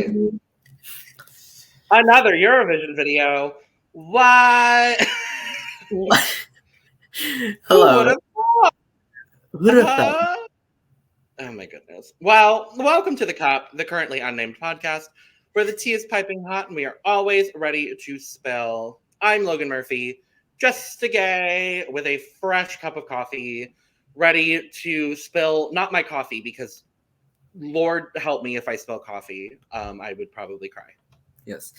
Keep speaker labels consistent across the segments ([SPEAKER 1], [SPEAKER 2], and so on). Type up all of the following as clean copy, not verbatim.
[SPEAKER 1] What?
[SPEAKER 2] Another Eurovision video. What?
[SPEAKER 1] Hello.
[SPEAKER 2] Who would have thought? Oh my goodness. Well, welcome to the Cup, the Currently Unnamed Podcast, where the tea is piping hot and we are always ready to spill. I'm Logan Murphy, just a gay with a fresh cup of coffee, ready to spill, not my coffee, because Lord help me if I spill coffee. I would probably cry.
[SPEAKER 1] Yes.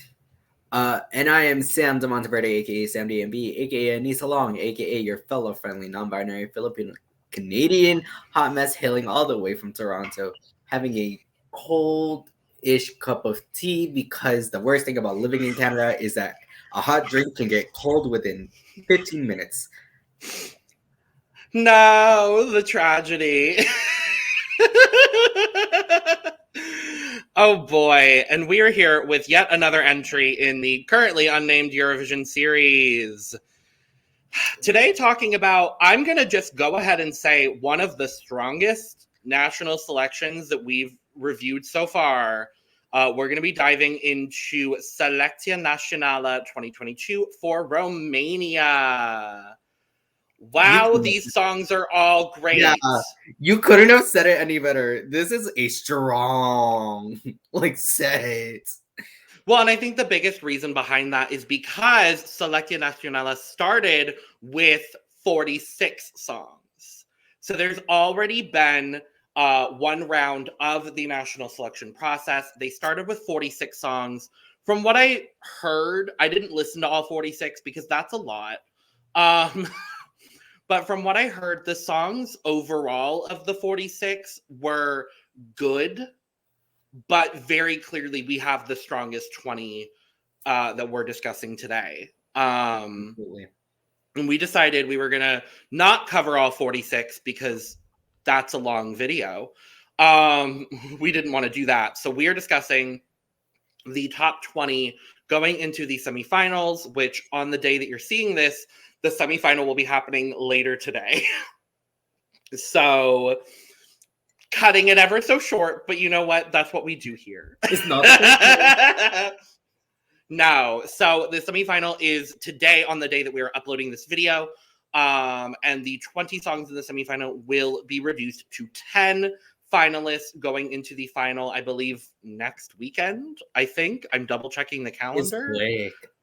[SPEAKER 1] And I am Sam de Monteverde, aka Sam DMB, aka Anissa Long, aka your fellow friendly non-binary Filipino Canadian hot mess hailing all the way from Toronto, having a cold-ish cup of tea because the worst thing about living in Canada is that a hot drink can get cold within 15 minutes.
[SPEAKER 2] No, the tragedy. Oh boy, and we are here with yet another entry in the Currently Unnamed Eurovision Series. Today talking about, I'm going to just go ahead and say one of the strongest national selections that we've reviewed so far. We're going to be diving into Selecția Națională 2022 for Romania. Wow, these songs are all great.
[SPEAKER 1] Yeah, you couldn't have said it any better. This is a strong, set.
[SPEAKER 2] Well, and I think the biggest reason behind that is because Selecția Națională started with 46 songs. So there's already been one round of the national selection process. They started with 46 songs. From what I heard, I didn't listen to all 46 because that's a lot. But from what I heard, the songs overall of the 46 were good. But very clearly, we have the strongest 20 that we're discussing today. And we decided we were going to not cover all 46 because that's a long video. We didn't want to do that. So we are discussing the top 20 going into the semifinals, which on the day that you're seeing this, the semifinal will be happening later today. So cutting it ever so short, but you know what? That's what we do here.
[SPEAKER 1] It's not.
[SPEAKER 2] No. So the semifinal is today on the day that we are uploading this video. And the 20 songs in the semifinal will be reduced to 10 finalists going into the final, I believe, next weekend. I think. I'm double checking the calendar.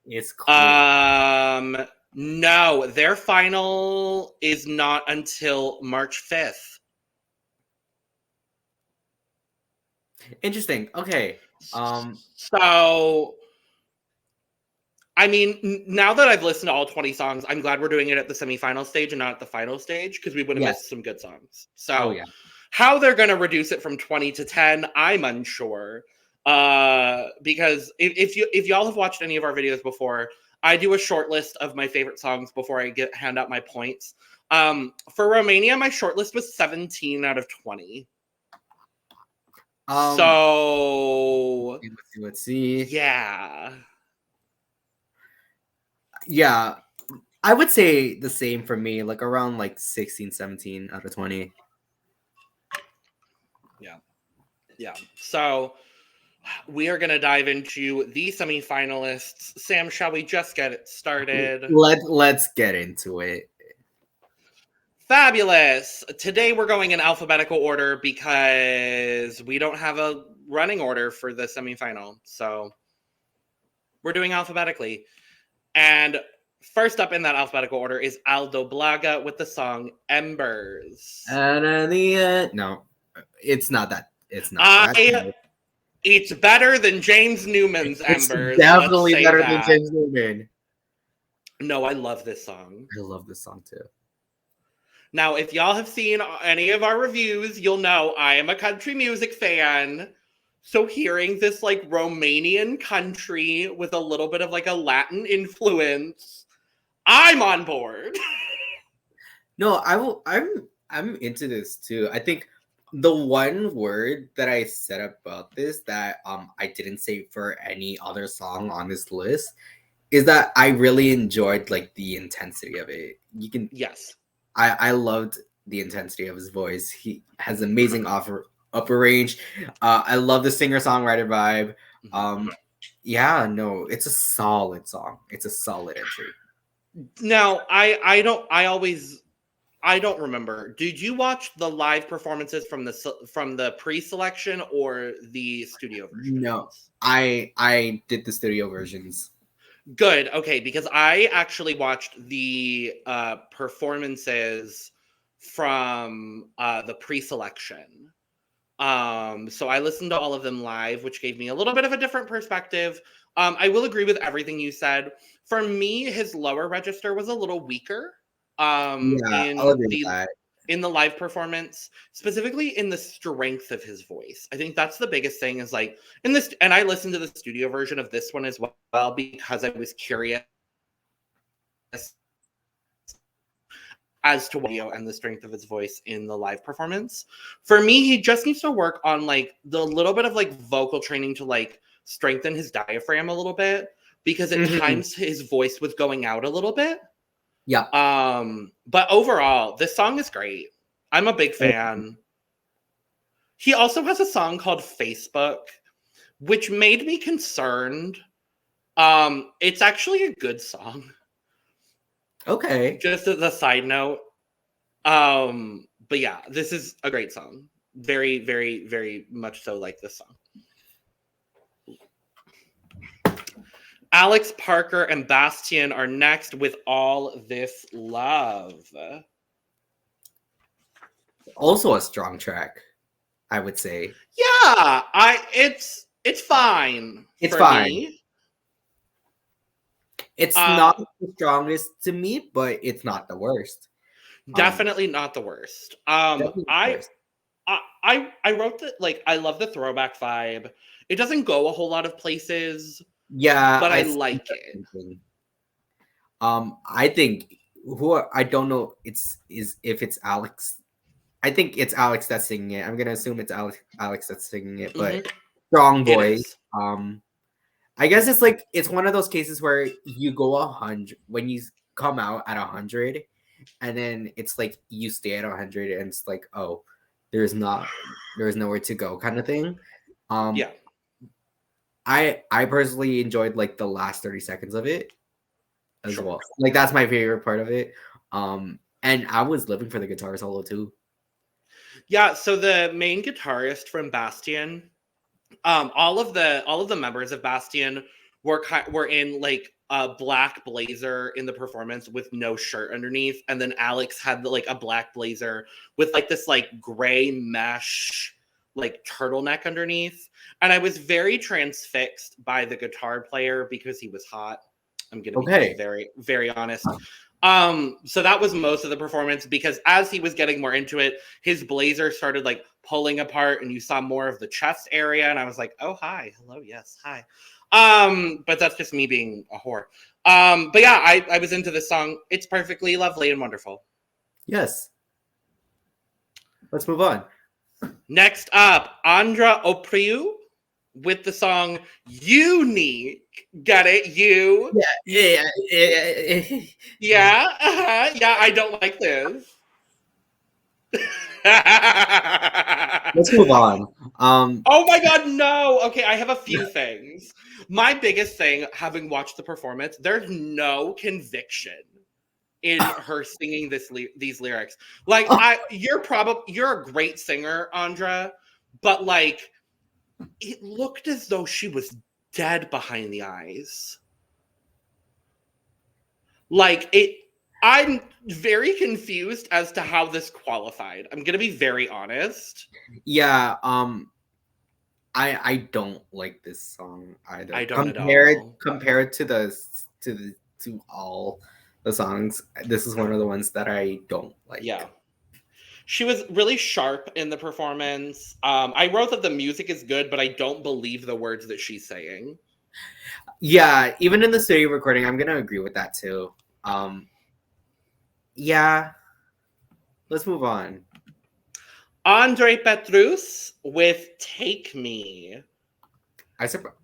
[SPEAKER 1] It's quick.
[SPEAKER 2] No, their final is not until March 5th.
[SPEAKER 1] Interesting. Okay.
[SPEAKER 2] So, I mean, now that I've listened to all 20 songs, I'm glad we're doing it at the semifinal stage and not at the final stage because we would have missed some good songs. So, how they're going to reduce it from 20 to 10, I'm unsure. Because if y'all have watched any of our videos before, I do a short list of my favorite songs before I hand out my points. For Romania, my short list was 17 out of 20. So
[SPEAKER 1] let's see.
[SPEAKER 2] Yeah,
[SPEAKER 1] I would say the same for me, around 16, 17 out of 20.
[SPEAKER 2] Yeah. So we are going to dive into the semifinalists. Sam, shall we just get it started?
[SPEAKER 1] Let's get into it.
[SPEAKER 2] Fabulous. Today we're going in alphabetical order because we don't have a running order for the semifinal. So we're doing alphabetically. And first up in that alphabetical order is Aldo Blaga with the song Embers.
[SPEAKER 1] And in the end, no, it's not that. It's not.
[SPEAKER 2] It's better than James Newman's Embers.
[SPEAKER 1] It's definitely better than James Newman.
[SPEAKER 2] No, I love this song.
[SPEAKER 1] I love this song too.
[SPEAKER 2] Now, if y'all have seen any of our reviews, you'll know I am a country music fan. So hearing this Romanian country with a little bit of a Latin influence, I'm on board.
[SPEAKER 1] No, I'm into this too. I think the one word that I said about this that I didn't say for any other song on this list is that I really enjoyed the intensity of it.
[SPEAKER 2] Yes.
[SPEAKER 1] I loved the intensity of his voice. He has amazing upper range. I love the singer-songwriter vibe. Yeah, no, it's a solid song. It's a solid entry.
[SPEAKER 2] Now, I don't remember. Did you watch the live performances from the pre-selection or the studio version?
[SPEAKER 1] No, I did the studio versions.
[SPEAKER 2] Good. Okay, because I actually watched the performances from the pre-selection. So I listened to all of them live, which gave me a little bit of a different perspective. I will agree with everything you said. For me, his lower register was a little weaker. In the live performance, specifically in the strength of his voice. I think that's the biggest thing is like in this, and I listened to the studio version of this one as well because I was curious as to audio and the strength of his voice in the live performance. For me, he just needs to work on like the little bit of like vocal training to like strengthen his diaphragm a little bit because at times his voice was going out a little bit.
[SPEAKER 1] Yeah.
[SPEAKER 2] But overall, this song is great. I'm a big fan. He also has a song called Facebook, which made me concerned. It's actually a good song.
[SPEAKER 1] Okay.
[SPEAKER 2] Just as a side note. But yeah, this is a great song. Very, very, very much so like this song. Alex Parker and Bastien are next with All This Love.
[SPEAKER 1] Also a strong track, I would say.
[SPEAKER 2] Yeah, it's fine.
[SPEAKER 1] It's fine.
[SPEAKER 2] Me.
[SPEAKER 1] It's not the strongest to me, but it's not the worst.
[SPEAKER 2] Definitely not the worst. I wrote that like I love the throwback vibe. It doesn't go a whole lot of places.
[SPEAKER 1] Yeah,
[SPEAKER 2] but I like it.
[SPEAKER 1] I think I don't know if it's Alex. I think it's Alex that's singing it. I'm gonna assume it's Alex that's singing it, but strong voice. I guess it's one of those cases where you go 100 when you come out at 100, and then it's like you stay at 100, and it's like, oh, there's nowhere to go kind of thing.
[SPEAKER 2] Yeah.
[SPEAKER 1] I personally enjoyed like the last 30 seconds of it as well. Like that's my favorite part of it. And I was living for the guitar solo too.
[SPEAKER 2] Yeah, so the main guitarist from Bastien, all of the members of Bastien were in like a black blazer in the performance with no shirt underneath, and then Alex had like a black blazer with like this like gray mesh like turtleneck underneath, and I was very transfixed by the guitar player because he was hot. I'm gonna be very, very honest. So that was most of the performance because as he was getting more into it, his blazer started like pulling apart, and you saw more of the chest area, and I was like, oh hi, hello, yes, hi. But that's just me being a whore. But yeah, I was into this song. It's perfectly lovely and wonderful.
[SPEAKER 1] Yes. Let's move on.
[SPEAKER 2] Next up, Andra Oproiu with the song Younique. Got it? You?
[SPEAKER 1] Yeah.
[SPEAKER 2] Yeah. Yeah, I don't like this.
[SPEAKER 1] Let's move on.
[SPEAKER 2] Oh my god, no. Okay, I have a few things. My biggest thing, having watched the performance, there's no conviction in her singing these lyrics. Like, you're a great singer, Andra, but like, it looked as though she was dead behind the eyes. Like, I'm very confused as to how this qualified. I'm gonna be very honest.
[SPEAKER 1] Yeah, I don't like this song either.
[SPEAKER 2] I don't at all.
[SPEAKER 1] Compared to all the songs, this is one of the ones that I don't like.
[SPEAKER 2] Yeah. She was really sharp in the performance. I wrote that the music is good, but I don't believe the words that she's saying.
[SPEAKER 1] Yeah, even in the studio recording, I'm gonna agree with that too. Yeah. Let's move on.
[SPEAKER 2] Andrei Petruş with Take Me.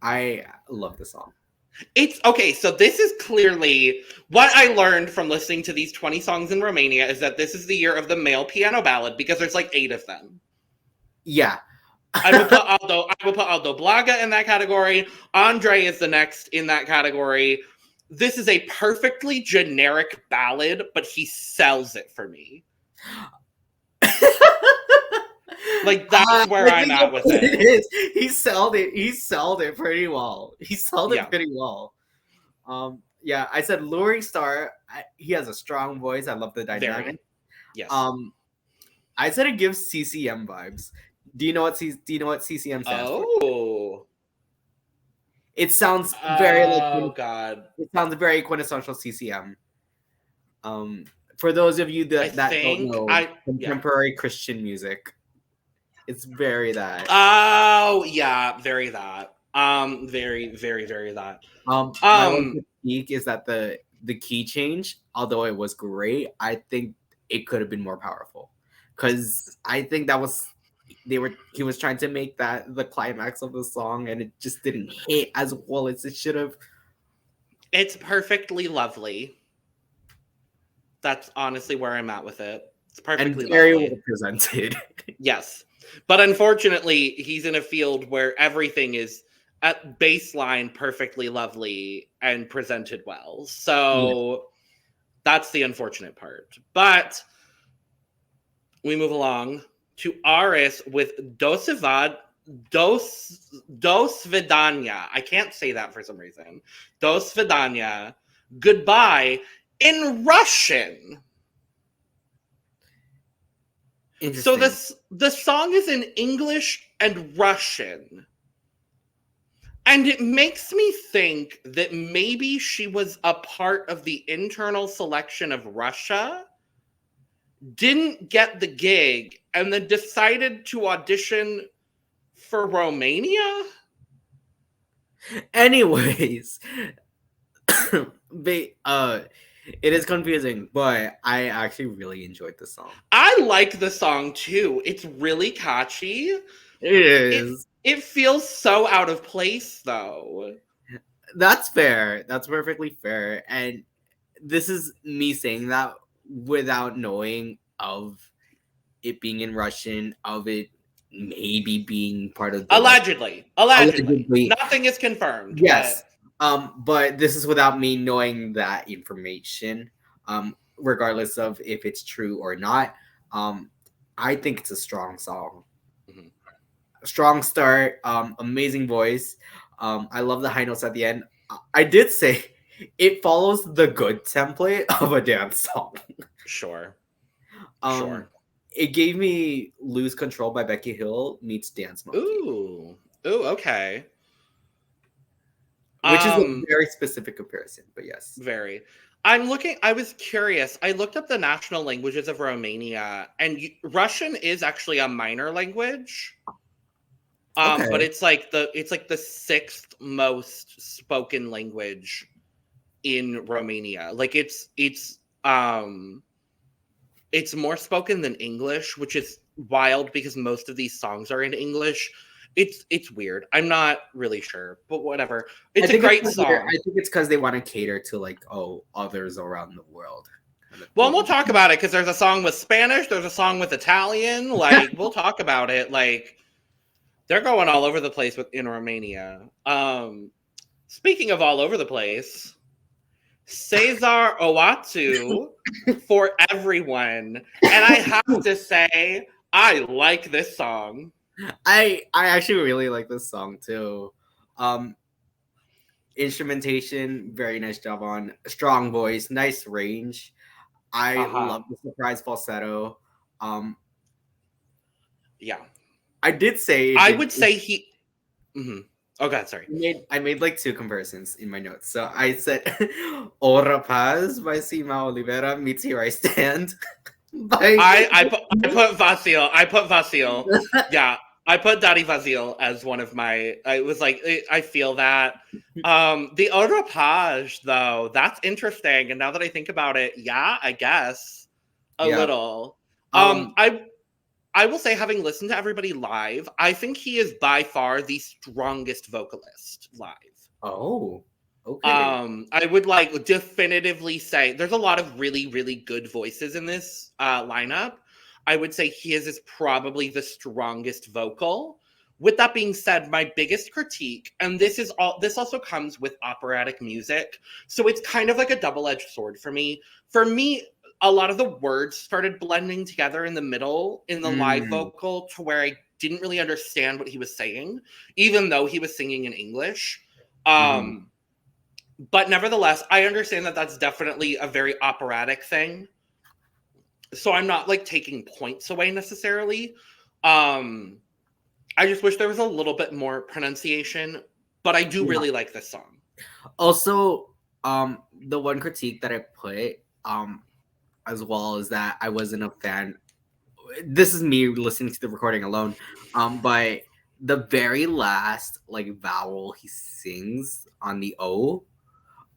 [SPEAKER 1] I love the song.
[SPEAKER 2] It's okay, so this is clearly what I learned from listening to these 20 songs in Romania is that this is the year of the male piano ballad because there's like 8 of them.
[SPEAKER 1] Yeah.
[SPEAKER 2] I will put Aldo. I will put Aldo Blaga in that category. Andrei is the next in that category. This is a perfectly generic ballad, but he sells it for me. Like, that's where I'm at with it.
[SPEAKER 1] He sold it. He sold it pretty well. He sold it pretty well. Yeah, I said luring star. He has a strong voice. I love the dynamic.
[SPEAKER 2] Very. Yes.
[SPEAKER 1] I said it gives CCM vibes. Do you know what CCM stands for?
[SPEAKER 2] Oh.
[SPEAKER 1] It sounds very
[SPEAKER 2] God.
[SPEAKER 1] It sounds very quintessential CCM. For those of you that don't know, contemporary Christian music. It's very that.
[SPEAKER 2] Oh yeah, very that. Very, very, very that.
[SPEAKER 1] My one critique is that the key change, although it was great, I think it could have been more powerful. Because I think that was he was trying to make that the climax of the song, and it just didn't hit as well as it should have.
[SPEAKER 2] It's perfectly lovely. That's honestly where I'm at with it. It's perfectly
[SPEAKER 1] and very
[SPEAKER 2] lovely.
[SPEAKER 1] Well presented.
[SPEAKER 2] Yes. But unfortunately, he's in a field where everything is at baseline perfectly lovely and presented well. So that's the unfortunate part. But we move along to Aris with Do Svidaniya. I can't say that for some reason. Do Svidaniya. Goodbye in Russian. So the song is in English and Russian. And it makes me think that maybe she was a part of the internal selection of Russia, didn't get the gig, and then decided to audition for Romania?
[SPEAKER 1] Anyways, it is confusing, but I actually really enjoyed the song.
[SPEAKER 2] I like the song too. It's really catchy.
[SPEAKER 1] It is.
[SPEAKER 2] It feels so out of place, though.
[SPEAKER 1] That's fair. That's perfectly fair. And this is me saying that without knowing of it being in Russian, of it maybe being part of the...
[SPEAKER 2] Allegedly. Nothing is confirmed.
[SPEAKER 1] Yes. But this is without me knowing that information, regardless of if it's true or not. I think it's a strong song. Mm-hmm. Strong start, amazing voice. I love the high notes at the end. I did say it follows the good template of a dance song.
[SPEAKER 2] Sure.
[SPEAKER 1] Sure. It gave me Lose Control by Becky Hill meets Dance Monkey.
[SPEAKER 2] Ooh, okay.
[SPEAKER 1] Which is a very specific comparison, but yes.
[SPEAKER 2] Very. I was curious. I looked up the national languages of Romania, and Russian is actually a minor language. Okay. But it's like the sixth most spoken language in Romania. Like it's more spoken than English, which is wild because most of these songs are in English. It's weird. I'm not really sure, but whatever. It's a great song.
[SPEAKER 1] I think it's because they want to cater to others around the world.
[SPEAKER 2] Well, we'll talk about it because there's a song with Spanish, there's a song with Italian. Like we'll talk about it. Like they're going all over the place in Romania. Speaking of all over the place, Cezar Ouatu for everyone, and I have to say I like this song.
[SPEAKER 1] I actually really like this song too. Instrumentation, very nice job on. Strong voice, nice range. I love the surprise falsetto.
[SPEAKER 2] Yeah.
[SPEAKER 1] I did say
[SPEAKER 2] I would say he mm-hmm. Oh god, sorry.
[SPEAKER 1] I made like two comparisons in my notes. So I said O Rapaz by Sima Oliveira meets Here I Stand.
[SPEAKER 2] I put Vasil. Yeah. I put Daddy Vasil as one of my. I was like, I feel that. The O Rapaz, though, that's interesting. And now that I think about it, yeah, I guess a little. I will say, having listened to everybody live, I think he is by far the strongest vocalist live.
[SPEAKER 1] Oh, okay.
[SPEAKER 2] I would definitively say there's a lot of really, really good voices in this lineup. I would say his is probably the strongest vocal. With that being said, my biggest critique, and this also comes with operatic music, so it's kind of like a double-edged sword for me. For me, a lot of the words started blending together in the middle in the live vocal to where I didn't really understand what he was saying, even though he was singing in English. But nevertheless, I understand that that's definitely a very operatic thing. So I'm not like taking points away necessarily. I just wish there was a little bit more pronunciation, but I do really like this song.
[SPEAKER 1] Also, the one critique that I put, as well, is that I wasn't a fan. This is me listening to the recording alone. But the very last like vowel he sings on the O,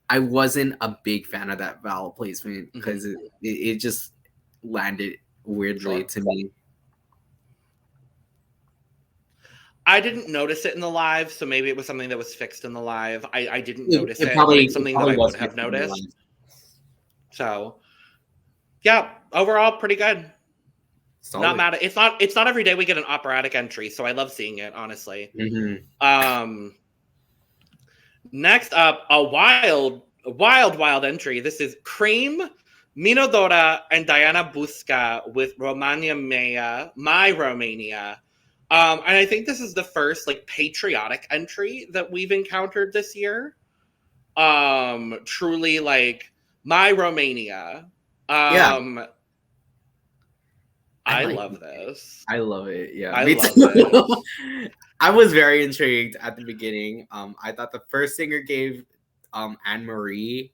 [SPEAKER 1] I wasn't a big fan of that vowel placement because it just landed weirdly to me.
[SPEAKER 2] I didn't notice it in the live, so maybe it was something that was fixed in the live. I didn't notice it. Probably, it's something that I would have noticed. So, yeah, overall, pretty good. Solid. Not mad. It's not every day we get an operatic entry, so I love seeing it, honestly. Next up, a wild entry. This is Cream, Minodora, and Diana Bucșă with Romania Mea, My Romania. And I think this is the first like patriotic entry that we've encountered this year. Truly like My Romania. I love this.
[SPEAKER 1] I love it. Yeah.
[SPEAKER 2] I love it.
[SPEAKER 1] I was very intrigued at the beginning. I thought the first singer gave Anne-Marie,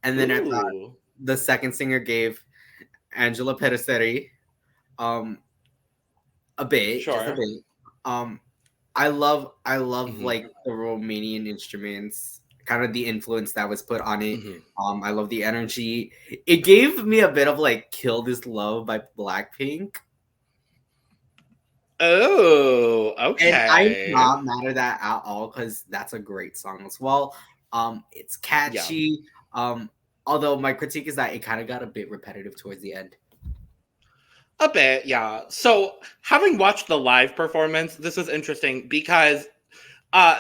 [SPEAKER 1] and then I thought the second singer gave Angela Peristeri. A bit, just a bit. I love like the Romanian instruments, kind of the influence that was put on it. I love the energy. It gave me a bit of like "Kill This Love" by Blackpink.
[SPEAKER 2] Oh, okay.
[SPEAKER 1] And I'm not mad at that at all because that's a great song as well. It's catchy. Yeah. Although my critique is that it kind of got a bit repetitive towards the end.
[SPEAKER 2] A bit, yeah. So having watched the live performance, this was interesting because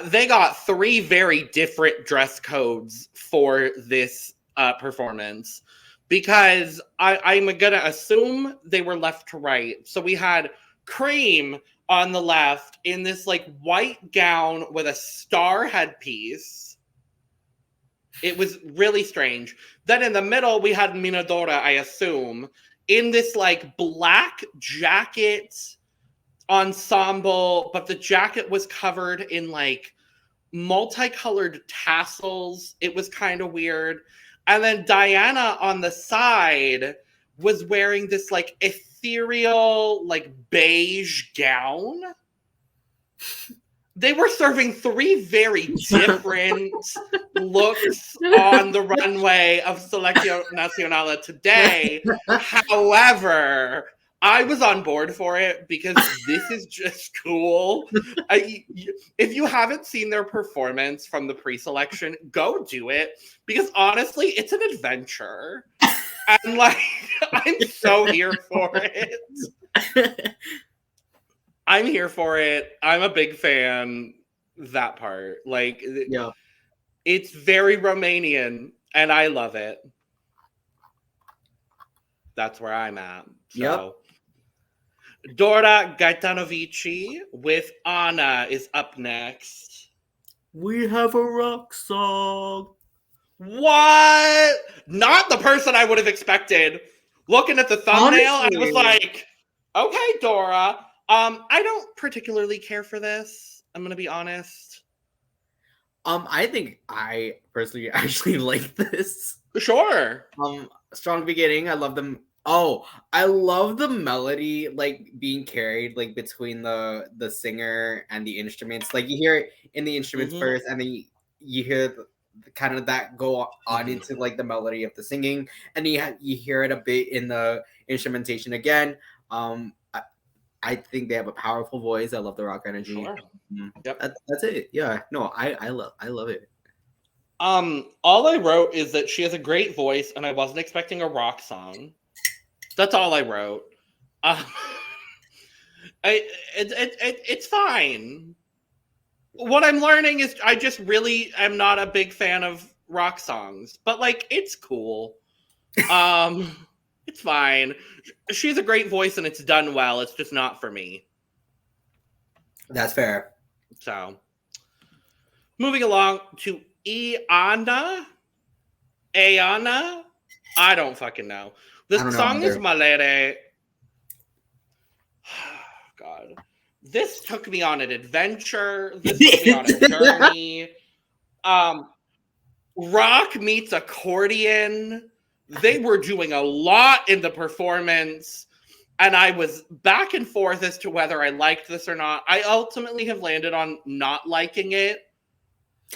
[SPEAKER 2] they got 3 very different dress codes for this performance because I'm going to assume they were left to right. So we had Cream on the left in this like white gown with a star headpiece. It was really strange. Then in the middle, we had Minodora, I assume, in this like black jacket ensemble, but the jacket was covered in like multicolored tassels. It was kind of weird. And then Diana on the side was wearing this like ethereal, like beige gown. They were serving 3 very different looks on the runway of Selecția Națională today. However, I was on board for it because this is just cool. If you haven't seen their performance from the pre-selection, go do it because honestly, it's an adventure. And like, I'm so here for it. I'm here for it. I'm a big fan. That part. Like, yeah. It's very Romanian, and I love it. That's where I'm at. So. Yep. Dora Gaitanovici with Ana is up next.
[SPEAKER 1] We have a rock song.
[SPEAKER 2] What? Not the person I would have expected. Looking at the thumbnail, honestly, I was like, okay, Dora. I don't particularly care for this. I'm gonna be honest.
[SPEAKER 1] I think I personally actually like this.
[SPEAKER 2] Sure.
[SPEAKER 1] Strong beginning. I love them. Oh, I love the melody like being carried like between the singer and the instruments. Like you hear it in the instruments first, and then you hear the kind of that go on into like the melody of the singing, and you hear it a bit in the instrumentation again. I think they have a powerful voice. I love the rock energy.
[SPEAKER 2] Sure.
[SPEAKER 1] Yep. That's it. Yeah. No, I love it.
[SPEAKER 2] All I wrote is that she has a great voice, and I wasn't expecting a rock song. That's all I wrote. It's fine. What I'm learning is I just really am not a big fan of rock songs, but like it's cool. It's fine. She has a great voice and it's done well. It's just not for me.
[SPEAKER 1] That's fair.
[SPEAKER 2] So, moving along to Ana. I don't fucking know. The song is Malere. God. This took me on an adventure. This took me on a journey. Rock meets accordion. They were doing a lot in the performance. And I was back and forth as to whether I liked this or not. I ultimately have landed on not liking it.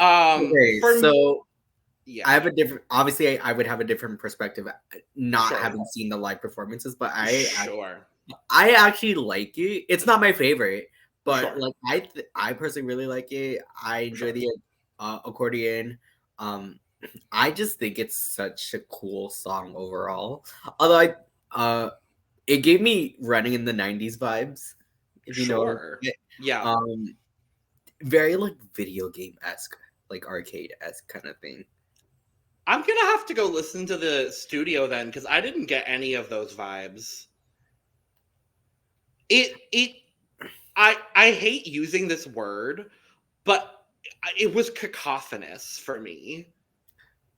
[SPEAKER 1] Okay, so
[SPEAKER 2] yeah.
[SPEAKER 1] I have a different, obviously I would have a different perspective not having seen the live performances, but I actually like it. It's not my favorite, but like I personally really like it. I enjoy the accordion. I just think it's such a cool song overall. Although it gave me Running in the 90s vibes. If you know it.
[SPEAKER 2] Yeah.
[SPEAKER 1] Very like video game-esque, like arcade-esque kind of thing.
[SPEAKER 2] I'm gonna have to go listen to the studio then, because I didn't get any of those vibes. I hate using this word, but it was cacophonous for me.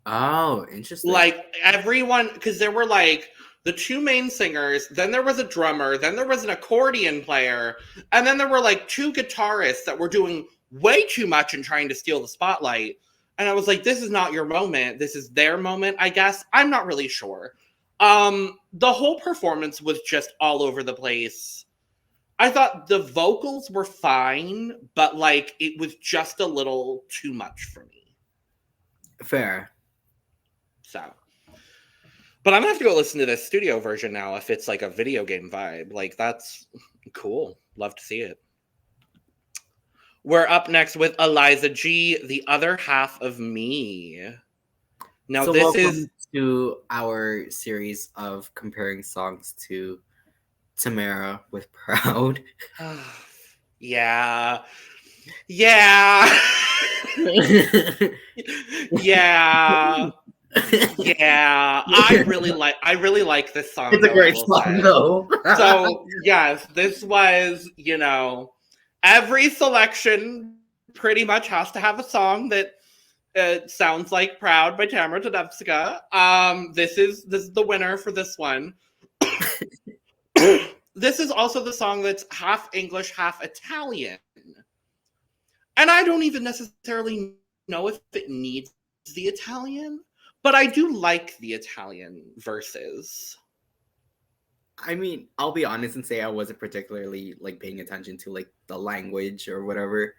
[SPEAKER 1] Oh, interesting.
[SPEAKER 2] Like everyone, because there were like the two main singers, then there was a drummer, then there was an accordion player, and then there were like two guitarists that were doing way too much and trying to steal the spotlight. And I was like, this is not your moment. This is their moment, I guess. I'm not really sure. The whole performance was just all over the place. I thought the vocals were fine, but like it was just a little too much for me.
[SPEAKER 1] Fair.
[SPEAKER 2] So, but I'm gonna have to go listen to this studio version now if it's like a video game vibe. Like that's cool. Love to see it. We're up next with Eliza G, The Other Half of Me. Now, so this is
[SPEAKER 1] to our series of comparing songs to Tamara with Proud.
[SPEAKER 2] Yeah. Yeah. Yeah. Yeah. I really like this song.
[SPEAKER 1] It's a great song though.
[SPEAKER 2] So yes, this was, every selection pretty much has to have a song that sounds like Proud by Tamara Tedevska. This is the winner for this one. This is also the song that's half English, half Italian. And I don't even necessarily know if it needs the Italian, but I do like the Italian verses.
[SPEAKER 1] I mean, I'll be honest and say I wasn't particularly like paying attention to like the language or whatever.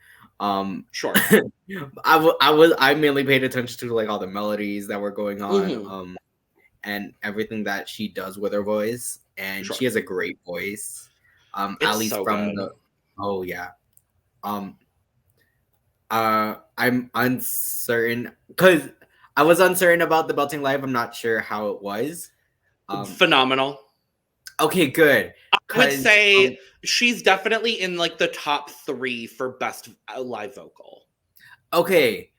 [SPEAKER 2] Sure.
[SPEAKER 1] I mainly paid attention to like all the melodies that were going on, and everything that she does with her voice, and she has a great voice. At least so from good. I'm uncertain because I was uncertain about the belting live. I'm not sure how it was.
[SPEAKER 2] Phenomenal.
[SPEAKER 1] Okay, good.
[SPEAKER 2] I would say she's definitely in like the top 3 for best live vocal.
[SPEAKER 1] Okay,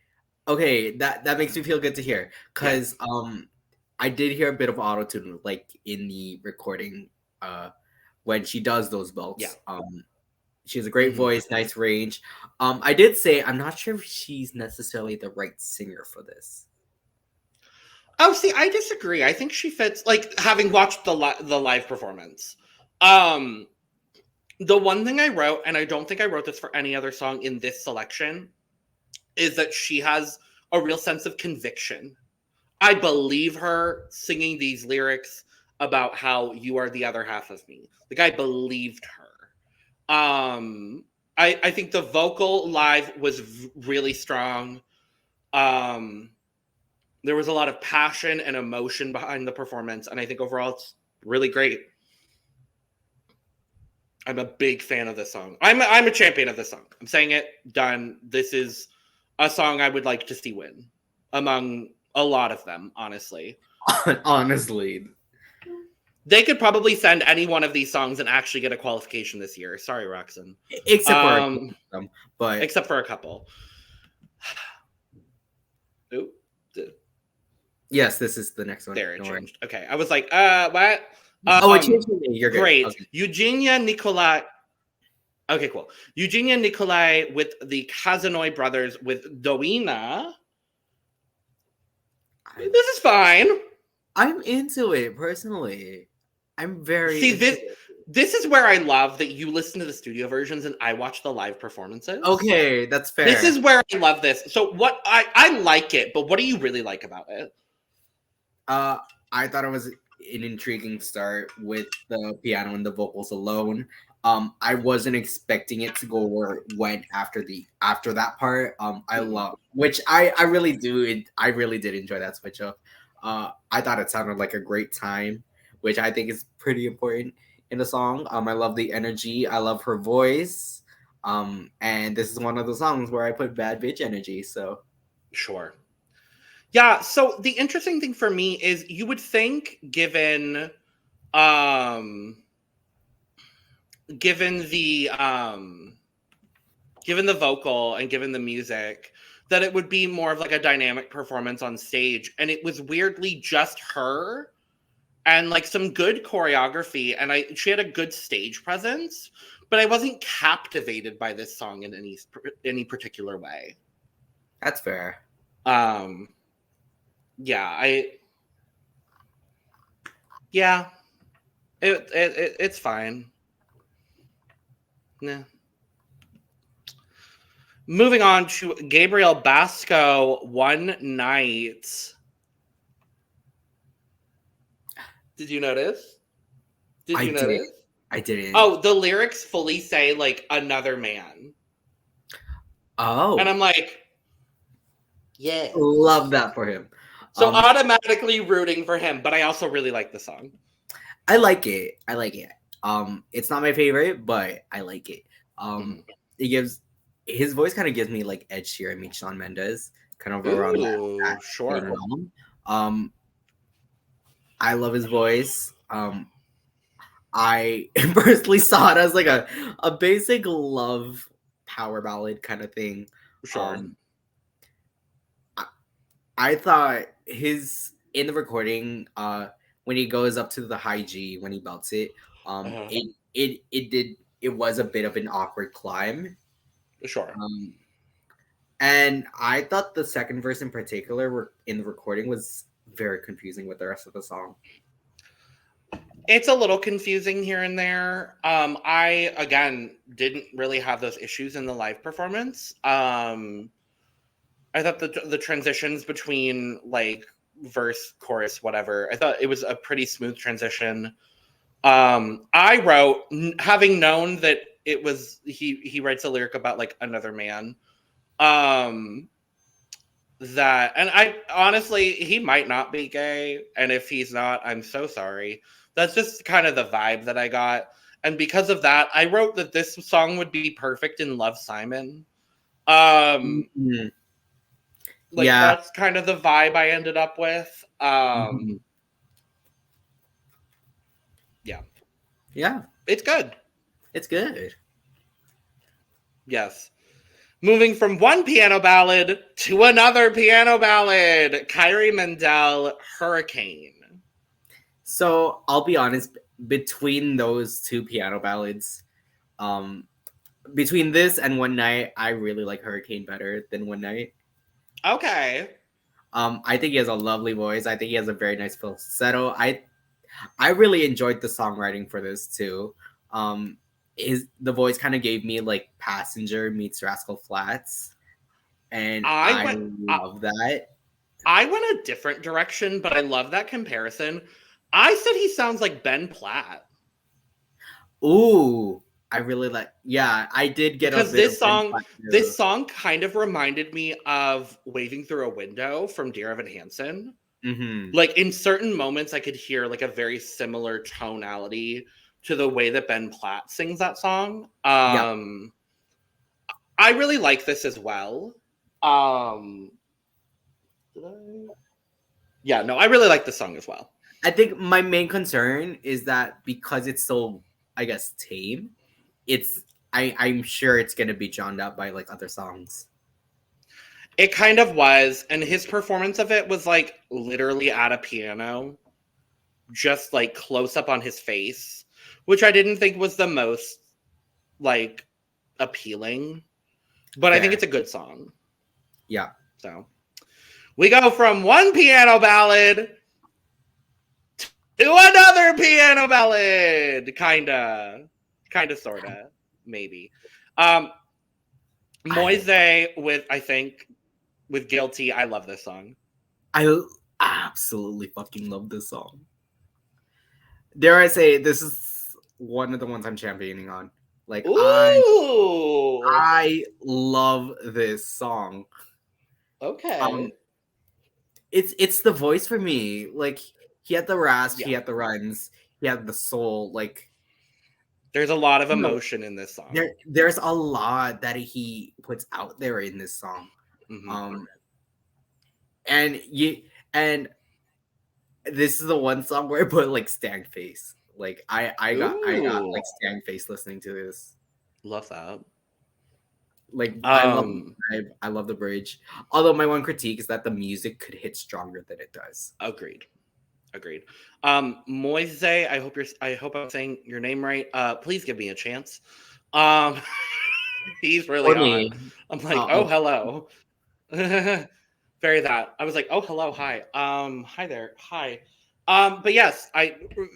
[SPEAKER 1] that makes me feel good to hear because I did hear a bit of auto-tune like in the recording when she does those belts. Yeah. She has a great voice, nice range. I did say I'm not sure if she's necessarily the right singer for this.
[SPEAKER 2] Oh, see, I disagree. I think she fits, like, having watched the live performance. The one thing I wrote, and I don't think I wrote this for any other song in this selection, is that she has a real sense of conviction. I believe her singing these lyrics about how you are the other half of me. Like, I believed her. I think the vocal live was really strong. There was a lot of passion and emotion behind the performance, and I think overall it's really great. I'm a big fan of this song. I'm a champion of this song. I'm saying it, done. This is a song I would like to see win among a lot of them, honestly.
[SPEAKER 1] Honestly.
[SPEAKER 2] They could probably send any one of these songs and actually get a qualification this year. Sorry, Roxanne.
[SPEAKER 1] Except for a couple of them, but
[SPEAKER 2] except for a couple. Ooh.
[SPEAKER 1] Yes, this is the next one.
[SPEAKER 2] There it changed. Okay, I was like, what?
[SPEAKER 1] It changed. You're good.
[SPEAKER 2] Great.
[SPEAKER 1] Okay.
[SPEAKER 2] Eugenia, Nicolae. Okay, cool. Eugenia, Nicolae with the Cazanoi brothers with Doina. This is fine.
[SPEAKER 1] I'm into it personally. I'm very
[SPEAKER 2] this is where I love that you listen to the studio versions and I watch the live performances.
[SPEAKER 1] Okay, that's fair.
[SPEAKER 2] This is where I love this. So what I like it, but what do you really like about it?
[SPEAKER 1] I thought it was an intriguing start with the piano and the vocals alone. I wasn't expecting it to go where it went after that part. I love, which I really do. I really did enjoy that switch up. I thought it sounded like a great time, which I think is pretty important in the song. I love the energy. I love her voice. And this is one of the songs where I put bad bitch energy. So sure.
[SPEAKER 2] Yeah. So the interesting thing for me is you would think given the vocal and given the music that it would be more of like a dynamic performance on stage, and it was weirdly just her and like some good choreography, and she had a good stage presence, but I wasn't captivated by this song in any particular way.
[SPEAKER 1] That's fair.
[SPEAKER 2] It's fine. Nah. Moving on to Gabriel Basco, One Night. Did you notice?
[SPEAKER 1] I didn't.
[SPEAKER 2] Oh, the lyrics fully say like another man.
[SPEAKER 1] Oh.
[SPEAKER 2] And I'm like, yeah.
[SPEAKER 1] Love that for him.
[SPEAKER 2] So automatically rooting for him, but I also really like the song.
[SPEAKER 1] I like it. It's not my favorite, but I like it. It gives his voice kind of gives me like Ed Sheeran meets Shawn Mendes, kind of around that
[SPEAKER 2] sure.
[SPEAKER 1] realm. I love his voice. I personally saw it as like a basic love power ballad kind of thing.
[SPEAKER 2] Sure.
[SPEAKER 1] I thought in the recording, when he goes up to the high G, when he belts it, it was a bit of an awkward climb.
[SPEAKER 2] Sure.
[SPEAKER 1] And I thought the second verse in particular in the recording was very confusing with the rest of the song.
[SPEAKER 2] It's a little confusing here and there. I, again, didn't really have those issues in the live performance. I thought the transitions between like verse, chorus, whatever, I thought it was a pretty smooth transition. I wrote, having known that it was, he writes a lyric about like another man. And I honestly, he might not be gay. And if he's not, I'm so sorry. That's just kind of the vibe that I got. And because of that, I wrote that this song would be perfect in Love, Simon. That's kind of the vibe I ended up with.
[SPEAKER 1] Yeah.
[SPEAKER 2] It's good.
[SPEAKER 1] It's good.
[SPEAKER 2] Yes. Moving from one piano ballad to another piano ballad, Kyrie Mendel, Hurricane.
[SPEAKER 1] So I'll be honest, between those two piano ballads, between this and One Night, I really like Hurricane better than One Night.
[SPEAKER 2] Okay.
[SPEAKER 1] I think he has a lovely voice. I think he has a very nice falsetto. I really enjoyed the songwriting for this too. The voice kind of gave me like Passenger meets Rascal Flatts, and I love that.
[SPEAKER 2] I went a different direction, but I love that comparison. I said he sounds like Ben Platt.
[SPEAKER 1] Ooh, I really like. Yeah, I did get
[SPEAKER 2] because this song kind of reminded me of "Waving Through a Window" from Dear Evan Hansen.
[SPEAKER 1] Mm-hmm.
[SPEAKER 2] Like in certain moments, I could hear like a very similar tonality to the way that Ben Platt sings that song. I really like this as well. I really like the song as well.
[SPEAKER 1] I think my main concern is that because it's so, I guess, tame, I'm sure it's gonna be drowned out by like other songs.
[SPEAKER 2] It kind of was, and his performance of it was like literally at a piano, just like close up on his face, which I didn't think was the most like appealing, but I think it's a good song.
[SPEAKER 1] Yeah.
[SPEAKER 2] So we go from one piano ballad to another piano ballad, kinda, sorta, maybe. Møise with Guilty. I love this song.
[SPEAKER 1] I absolutely fucking love this song. Dare I say, this is one of the ones I'm championing on. Like, I love this song.
[SPEAKER 2] Okay.
[SPEAKER 1] It's the voice for me. Like, he had the rasp, he had the runs, he had the soul. Like,
[SPEAKER 2] there's a lot of emotion in this song.
[SPEAKER 1] There's a lot that he puts out there in this song.
[SPEAKER 2] Mm-hmm.
[SPEAKER 1] And this is the one song where I put like stank face. Like I got like stank face listening to this.
[SPEAKER 2] Love that.
[SPEAKER 1] Like I love the bridge. Although my one critique is that the music could hit stronger than it does.
[SPEAKER 2] Agreed. Møise, I hope I'm saying your name right. Please give me a chance. He's really on. I'm like, oh hello. Very that. I was like, oh hello, hi. Hi there. Hi. But yes,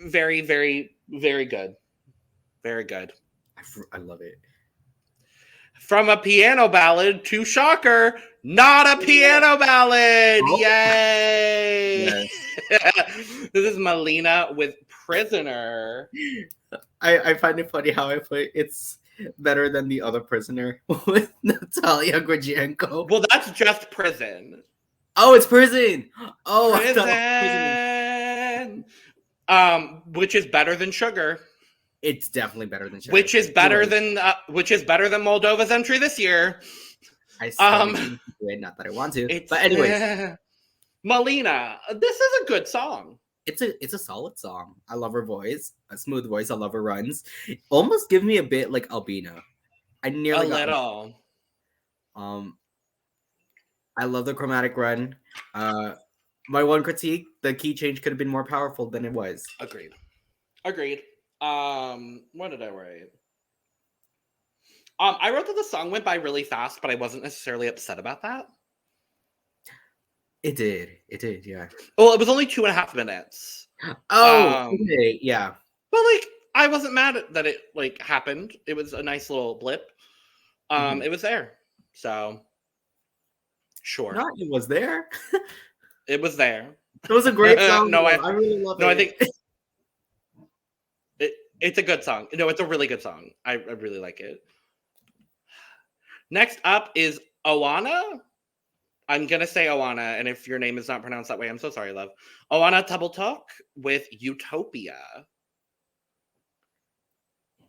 [SPEAKER 2] very, very, very good. Very good.
[SPEAKER 1] I love it.
[SPEAKER 2] From a piano ballad to shocker, not a piano ballad. Oh. Yay! Yes. This is Mălina with Prisoner.
[SPEAKER 1] I find it funny how I put it's better than the other Prisoner with Natalia Grijenko.
[SPEAKER 2] Well, that's just Prison.
[SPEAKER 1] Oh, it's Prison. Oh,
[SPEAKER 2] Prison. Which is better than Sugar.
[SPEAKER 1] It's definitely better than Sugar.
[SPEAKER 2] Which is better than Moldova's entry this year.
[SPEAKER 1] I still not that I want to. But anyways,
[SPEAKER 2] Mălina, this is a good song.
[SPEAKER 1] It's a solid song. I love her voice, a smooth voice. I love her runs. Almost give me a bit like Albina. I nearly got
[SPEAKER 2] little.
[SPEAKER 1] I love the chromatic run. My one critique: the key change could have been more powerful than it was.
[SPEAKER 2] Agreed. What did I write? I wrote that the song went by really fast, but I wasn't necessarily upset about that.
[SPEAKER 1] It did, yeah.
[SPEAKER 2] Well, it was only 2.5 minutes.
[SPEAKER 1] Oh, okay, yeah.
[SPEAKER 2] But like, I wasn't mad at that it like happened. It was a nice little blip. It was there, so sure.
[SPEAKER 1] No, it was there.
[SPEAKER 2] It was there.
[SPEAKER 1] It was a great song. I really love it.
[SPEAKER 2] No, I think it's a good song. No, it's a really good song. I really like it. Next up is Oana. I'm going to say Oana, and if your name is not pronounced that way, I'm so sorry, love. Oana Tabletalk with Utopia.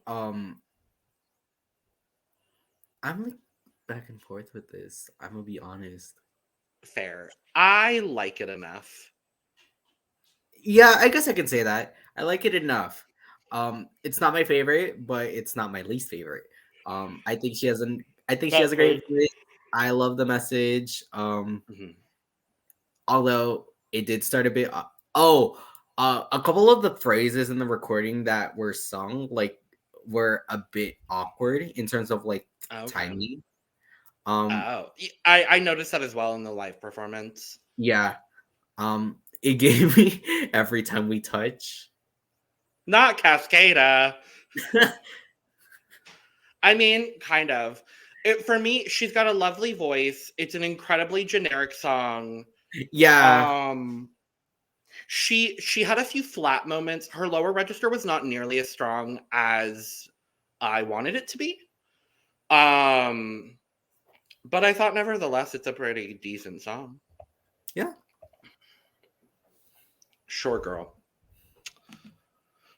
[SPEAKER 1] I'm like back and forth with this. I'm going to be honest.
[SPEAKER 2] Fair. I like it enough.
[SPEAKER 1] Yeah, I guess I can say that. I like it enough. It's not my favorite, but it's not my least favorite. I think she has a great voice. I love the message. Although it did start a bit. A couple of the phrases in the recording that were sung were a bit awkward in terms of timing.
[SPEAKER 2] I noticed that as well in the live performance.
[SPEAKER 1] Yeah. It gave me Every Time We Touch.
[SPEAKER 2] Not Cascada. I mean, kind of. For me, she's got a lovely voice. It's an incredibly generic song.
[SPEAKER 1] Yeah.
[SPEAKER 2] She had a few flat moments. Her lower register was not nearly as strong as I wanted it to be. But I thought nevertheless it's a pretty decent song.
[SPEAKER 1] Yeah.
[SPEAKER 2] Sure, girl.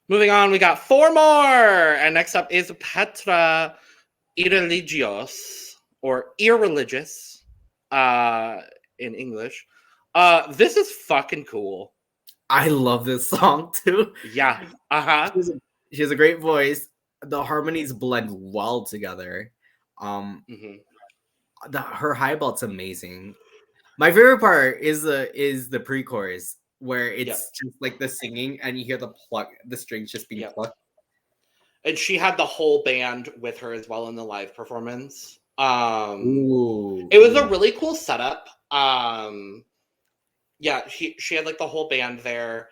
[SPEAKER 2] Moving on, we got 4 more. And next up is Petra Irreligios, or Irreligious in English. This is fucking cool.
[SPEAKER 1] I love this song too.
[SPEAKER 2] Yeah.
[SPEAKER 1] She has a great voice. The harmonies blend well together. Her high belt's amazing. My favorite part is the pre-chorus where it's just like the singing and you hear the strings just being plucked.
[SPEAKER 2] And she had the whole band with her as well in the live performance. It was a really cool setup. She had like the whole band there.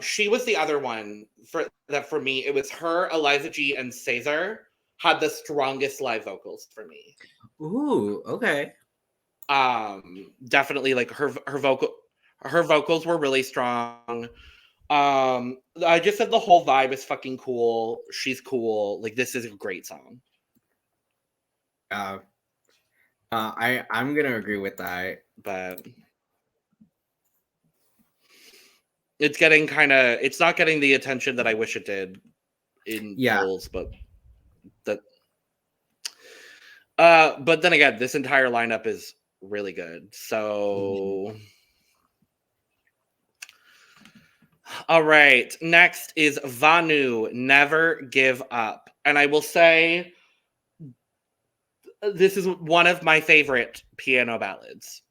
[SPEAKER 2] She was the other one for me. It was her, Eliza G, and Cezar had the strongest live vocals for me.
[SPEAKER 1] Ooh, okay.
[SPEAKER 2] Definitely like her vocals were really strong. I just said the whole vibe is fucking cool. She's cool. Like, this is a great song.
[SPEAKER 1] I'm gonna agree with that,
[SPEAKER 2] but it's not getting the attention that I wish it did in polls, but then again, this entire lineup is really good. So all right, next is Vanu, Never Give Up. And I will say this is one of my favorite piano ballads.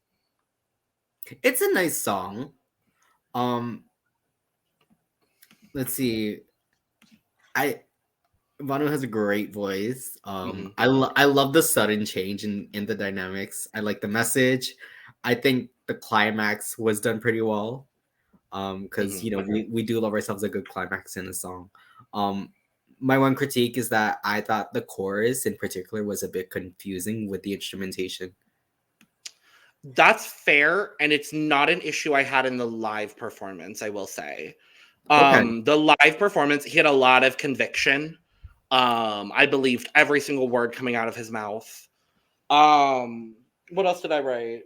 [SPEAKER 1] It's a nice song. Let's see. Vanu has a great voice. I love the sudden change in the dynamics. I like the message. I think the climax was done pretty well. Because we do love ourselves a good climax in a song. My one critique is that I thought the chorus in particular was a bit confusing with the instrumentation.
[SPEAKER 2] That's fair, and it's not an issue I had in the live performance, I will say. The live performance, he had a lot of conviction. I believed every single word coming out of his mouth. What else did I write?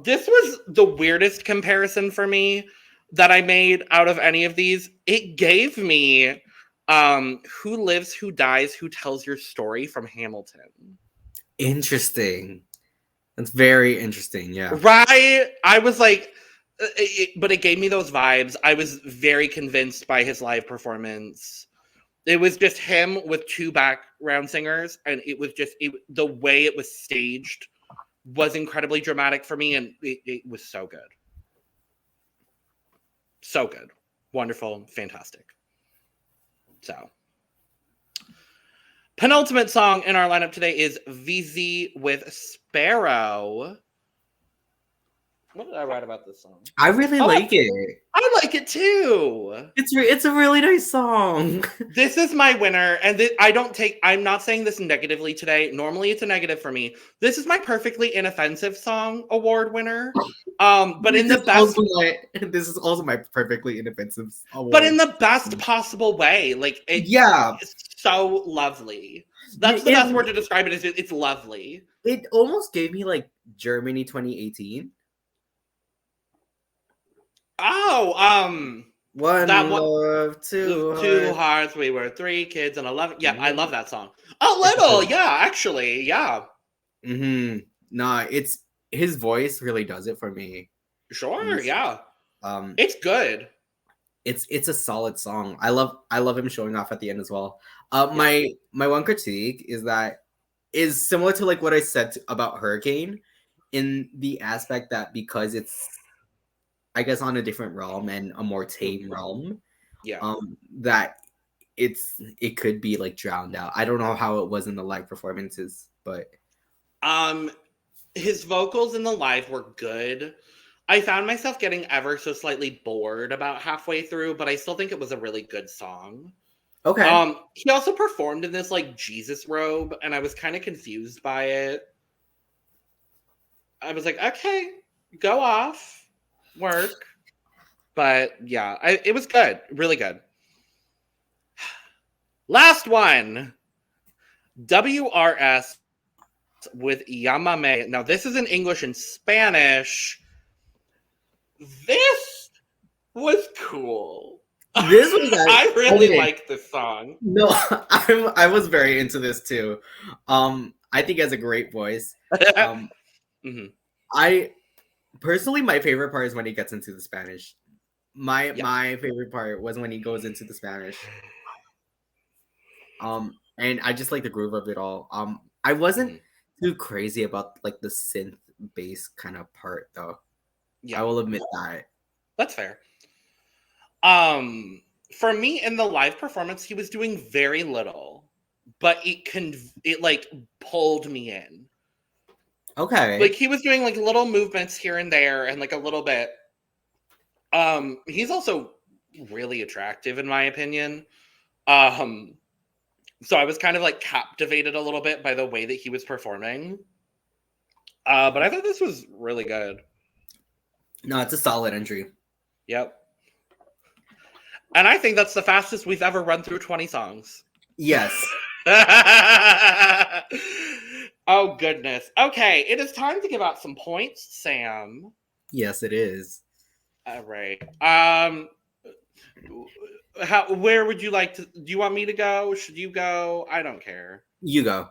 [SPEAKER 2] This was the weirdest comparison for me that I made out of any of these. It gave me Who Lives, Who Dies, Who Tells Your Story from Hamilton.
[SPEAKER 1] Interesting. That's very interesting, yeah.
[SPEAKER 2] Right? I was like, but it gave me those vibes. I was very convinced by his live performance. It was just him with two background singers, and it was just the way it was staged was incredibly dramatic for me, and it was so good. So good. Wonderful. Fantastic. So, penultimate song in our lineup today is VZ with Sparrow. What did I write about this song?
[SPEAKER 1] I really like it.
[SPEAKER 2] I like it too.
[SPEAKER 1] It's a really nice song.
[SPEAKER 2] This is my winner, and I'm not saying this negatively today. Normally, it's a negative for me. This is my perfectly inoffensive song award winner. But in the best,
[SPEAKER 1] this is also my perfectly inoffensive award.
[SPEAKER 2] But in the best possible way, like it's so lovely. That's the best word to describe it. Is it's lovely.
[SPEAKER 1] It almost gave me like Germany 2018. One love, two
[SPEAKER 2] hearts. We were 3 kids and 11. Yeah, I love that song. A little, yeah, actually, yeah.
[SPEAKER 1] Nah, it's his voice really does it for me.
[SPEAKER 2] Sure, yeah. It's good.
[SPEAKER 1] It's a solid song. I love him showing off at the end as well. My one critique is similar to like what I said about Hurricane, in the aspect that because it's, I guess, on a different realm and a more tame realm, that it could be like drowned out. I don't know how it was in the live performances, but
[SPEAKER 2] his vocals in the live were good. I found myself getting ever so slightly bored about halfway through, but I still think it was a really good song.
[SPEAKER 1] Okay.
[SPEAKER 2] He also performed in this like Jesus robe, and I was kind of confused by it. I was like, okay, go off. Work, but yeah, it was good, really good. Last one, WRS with Yamame. Now this is in English and Spanish. This was cool.
[SPEAKER 1] This was
[SPEAKER 2] I really liked this song.
[SPEAKER 1] No, I was very into this too. I think he has a great voice. Personally, my favorite part is when he gets into the Spanish. My favorite part was when he goes into the Spanish. And I just like the groove of it all. I wasn't too crazy about like the synth bass kind of part though. Yeah, I will admit that.
[SPEAKER 2] That's fair. For me in the live performance, he was doing very little, but it like pulled me in.
[SPEAKER 1] Okay.
[SPEAKER 2] Like he was doing like little movements here and there and like a little bit. He's also really attractive in my opinion. So I was kind of like captivated a little bit by the way that he was performing. But I thought this was really good.
[SPEAKER 1] No, it's a solid entry.
[SPEAKER 2] Yep. And I think that's the fastest we've ever run through 20 songs.
[SPEAKER 1] Yes.
[SPEAKER 2] Oh, goodness. Okay, it is time to give out some points, Sam.
[SPEAKER 1] Yes, it is.
[SPEAKER 2] All right. Where would you like to... Do you want me to go? Should you go? I don't care.
[SPEAKER 1] You go.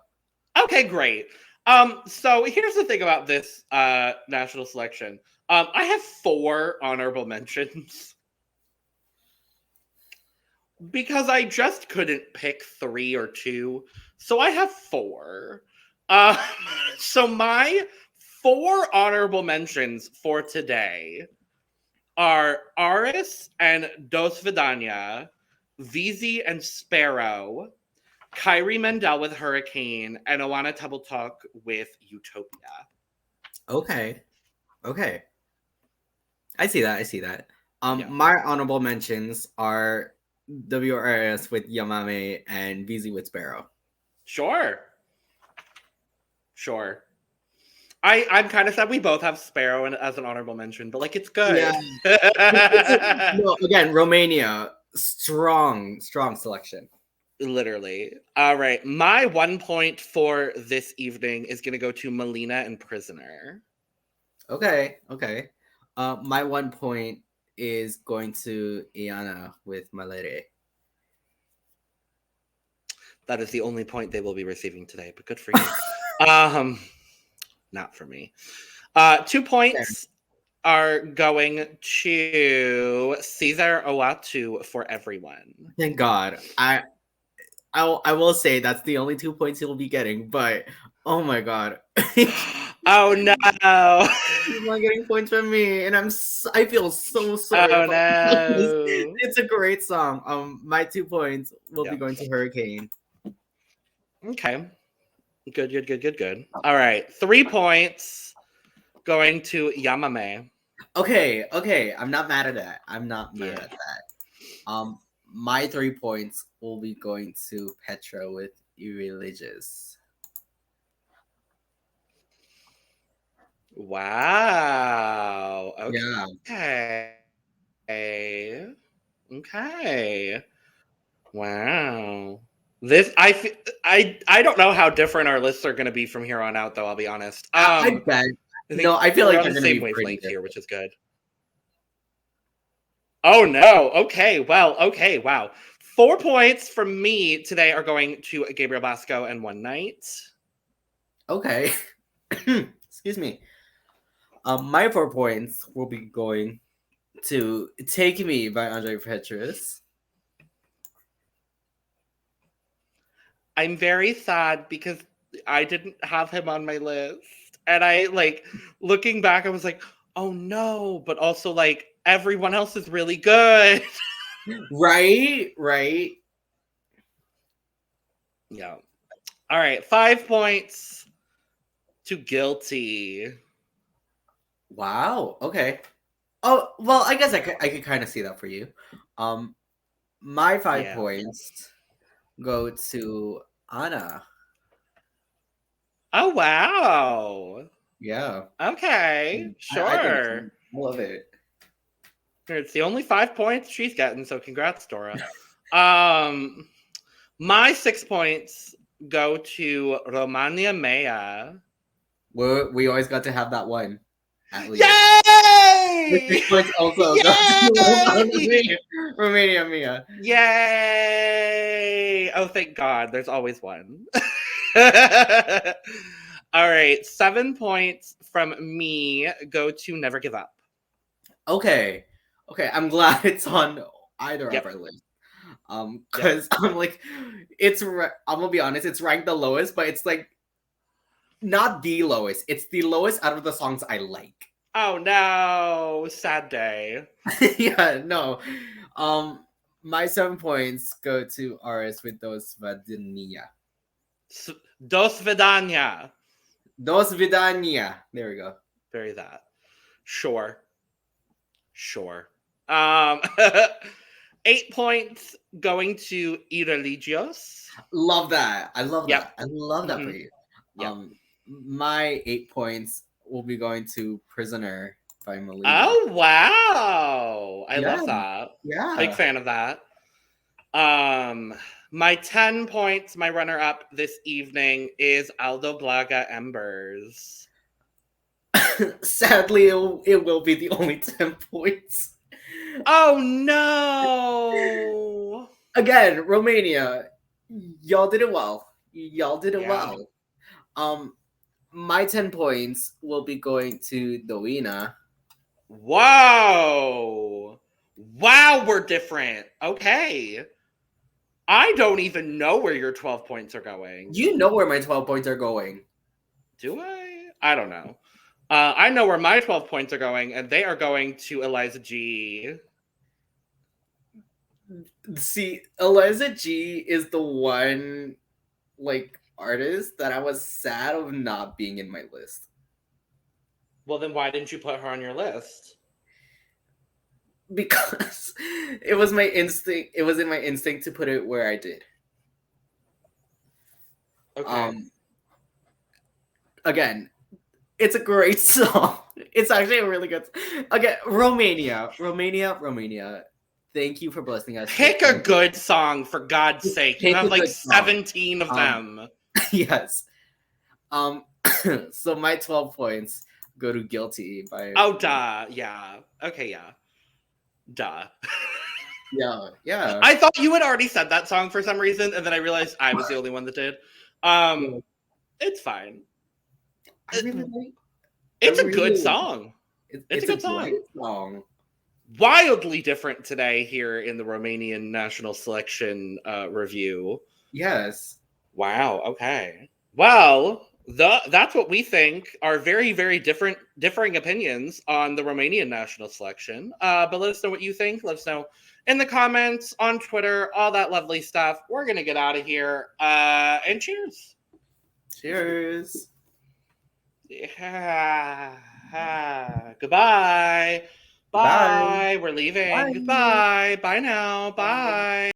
[SPEAKER 2] Okay, great. So here's the thing about this national selection. I have 4 honorable mentions. Because I just couldn't pick 3 or 2. So I have 4. So my 4 honorable mentions for today are Aris and Do Svidaniya, Vizi and Sparrow, Kyrie Mendel with Hurricane, and Oana Tabletalk with Utopia.
[SPEAKER 1] Okay. I see that. My honorable mentions are WRS with Yamame and Vizi with Sparrow.
[SPEAKER 2] Sure. I'm kind of sad we both have Sparrow as an honorable mention, but like it's good.
[SPEAKER 1] Yeah. No, again, Romania, strong selection.
[SPEAKER 2] Literally. All right. My 1 point for this evening is going to go to Mălina and Prisoner.
[SPEAKER 1] Okay. My 1 point is going to Ana with Malere.
[SPEAKER 2] That is the only point they will be receiving today, but good for you. Not for me. 2 points are going to Cezar Ouatu for everyone.
[SPEAKER 1] Thank God. I will say that's the only 2 points he'll be getting, but oh my God.
[SPEAKER 2] Oh no.
[SPEAKER 1] He's not getting points from me, and I feel so sorry.
[SPEAKER 2] Oh no.
[SPEAKER 1] It's a great song. My 2 points will be going to Hurricane.
[SPEAKER 2] Okay. Good. All right. 3 points going to Yamame.
[SPEAKER 1] Okay. I'm not mad at that. At that. My 3 points will be going to Petra with Irreligious.
[SPEAKER 2] Wow.
[SPEAKER 1] Okay.
[SPEAKER 2] Yeah. Okay. Wow. This I don't know how different our lists are going to be from here on out, though. I'll be honest.
[SPEAKER 1] I bet. No, I feel like
[SPEAKER 2] we're on the same wavelength here, which is good. Oh no. Okay. Well. Okay. Wow. 4 points from me today are going to Gabriel, Basco, and One Night.
[SPEAKER 1] Okay. Excuse me. My 4 points will be going to Take Me by Andrei Petruş.
[SPEAKER 2] I'm very sad because I didn't have him on my list. And I looking back, I was like, oh no, but also everyone else is really good.
[SPEAKER 1] Right.
[SPEAKER 2] Yeah. All right. 5 points to Guilty.
[SPEAKER 1] Wow. Okay. Oh, well, I guess I could kind of see that for you. My 5 points go to Ana.
[SPEAKER 2] Oh, wow.
[SPEAKER 1] Yeah.
[SPEAKER 2] Okay. Sure.
[SPEAKER 1] I love it.
[SPEAKER 2] It's the only 5 points she's getting, so congrats, Dora. My 6 points go to Romania Mea.
[SPEAKER 1] We always got to have that one. At least.
[SPEAKER 2] Yay!
[SPEAKER 1] The 6 points also go to Romania Mea.
[SPEAKER 2] Yay! Oh, thank God. There's always one. All right. 7 points from me go to Never Give Up.
[SPEAKER 1] Okay. I'm glad it's on either of our lists. Because I'm like, I'm gonna be honest, it's ranked the lowest, but it's like not the lowest. It's the lowest out of the songs I like.
[SPEAKER 2] Oh no, sad day.
[SPEAKER 1] Yeah, no. My 7 points go to Aris with Do Svidaniya.
[SPEAKER 2] Do Svidaniya.
[SPEAKER 1] Do Svidaniya. There we go.
[SPEAKER 2] Very that. Sure. 8 points going to Irreligios.
[SPEAKER 1] Love that. I love that. I love that for you.
[SPEAKER 2] Yep.
[SPEAKER 1] My 8 points will be going to Prisoner by Mălina.
[SPEAKER 2] Oh wow. I love that.
[SPEAKER 1] Yeah.
[SPEAKER 2] Big fan of that. My 10 points, my runner-up this evening is Aldo Blaga Embers.
[SPEAKER 1] Sadly, it will be the only 10 points.
[SPEAKER 2] Oh no!
[SPEAKER 1] Again, Romania, y'all did it well. My 10 points will be going to Doina.
[SPEAKER 2] Wow, we're different. Okay. I don't even know where your 12 points are going.
[SPEAKER 1] You know where my 12 points are going.
[SPEAKER 2] Do I? I don't know. I know where my 12 points are going, and they are going to Eliza G.
[SPEAKER 1] See, Eliza G is the one, artist that I was sad of not being in my list.
[SPEAKER 2] Well, then why didn't you put her on your list?
[SPEAKER 1] Because it was my instinct. It was in my instinct to put it where I did.
[SPEAKER 2] Okay.
[SPEAKER 1] Again, it's a great song. It's actually a really good. Again, Romania. Thank you for blessing us.
[SPEAKER 2] Pick a good song, for God's sake. You have 17 of them.
[SPEAKER 1] Yes. So my 12 points go to Guilty by.
[SPEAKER 2] Oh, duh. Yeah. Okay, yeah. Duh.
[SPEAKER 1] Yeah.
[SPEAKER 2] I thought you had already said that song for some reason, and then I realized I was the only one that did. It's fine. It's a good song. It's a good
[SPEAKER 1] song.
[SPEAKER 2] Wildly different today here in the Romanian National Selection review.
[SPEAKER 1] Yes.
[SPEAKER 2] Wow. Okay. Well, that's what we think are very, very differing opinions on the Romanian National Selection. But let us know what you think. Let us know in the comments, on Twitter, all that lovely stuff. We're going to get out of here. And cheers.
[SPEAKER 1] Cheers.
[SPEAKER 2] Yeah. Goodbye. Bye. We're leaving.
[SPEAKER 1] Bye.
[SPEAKER 2] Goodbye. Bye now. Bye.